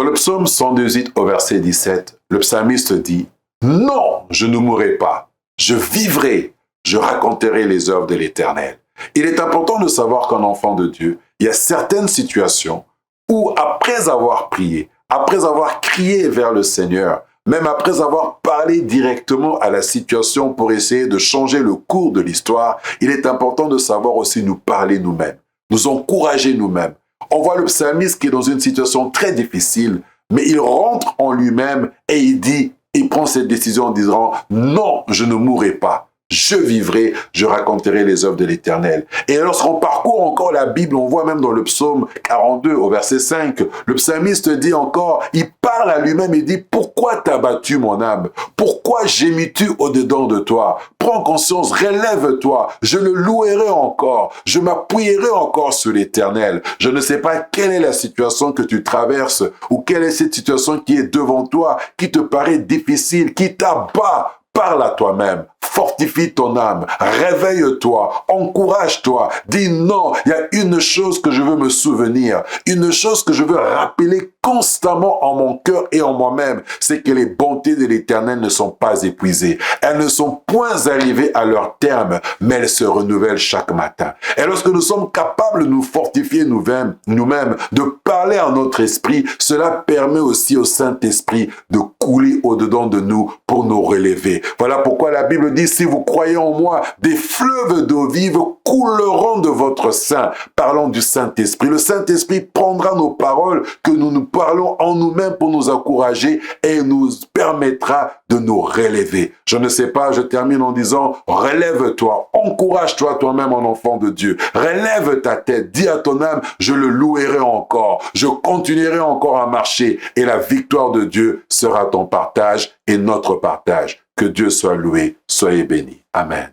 Dans le psaume 118 au verset 17, le psalmiste dit « Non, je ne mourrai pas, je vivrai, je raconterai les œuvres de l'Éternel. » Il est important de savoir qu'un enfant de Dieu, il y a certaines situations où après avoir prié, après avoir crié vers le Seigneur, même après avoir parlé directement à la situation pour essayer de changer le cours de l'histoire, il est important de savoir aussi nous parler nous-mêmes, nous encourager nous-mêmes. On voit le psalmiste qui est dans une situation très difficile, mais il rentre en lui-même et il prend cette décision en disant « Non, je ne mourrai pas. Je vivrai, je raconterai les œuvres de l'Éternel. » Et lorsqu'on parcourt encore la Bible, on voit même dans le psaume 42 au verset 5, le psalmiste dit encore, il parle à lui-même et dit « Pourquoi t'as battu mon âme? Pourquoi gémis-tu au-dedans de toi? Prends conscience, relève-toi, je le louerai encore, je m'appuierai encore sur l'Éternel. » Je ne sais pas quelle est la situation que tu traverses ou quelle est cette situation qui est devant toi, qui te paraît difficile, qui t'abat. Parle à toi-même, fortifie ton âme, réveille-toi, encourage-toi, dis non, il y a une chose que je veux me souvenir, une chose que je veux rappeler constamment en mon cœur et en moi-même, c'est que les bontés de l'Éternel ne sont pas épuisées. Elles ne sont point arrivées à leur terme, mais elles se renouvellent chaque matin. Et lorsque nous sommes capables de nous fortifier nous-mêmes, de parler à notre esprit, cela permet aussi au Saint-Esprit de couler au-dedans de nous pour nous relever. Voilà pourquoi la Bible dit, si vous croyez en moi, des fleuves d'eau vive couleront de votre sein. Parlons du Saint-Esprit. Le Saint-Esprit prendra nos paroles que nous parlons en nous-mêmes pour nous encourager et nous permettra de nous relever. Je ne sais pas, je termine en disant, relève-toi, encourage-toi toi-même en enfant de Dieu. Relève ta tête, dis à ton âme, je le louerai encore, je continuerai encore à marcher et la victoire de Dieu sera ton partage et notre partage. Que Dieu soit loué, soyez bénis. Amen.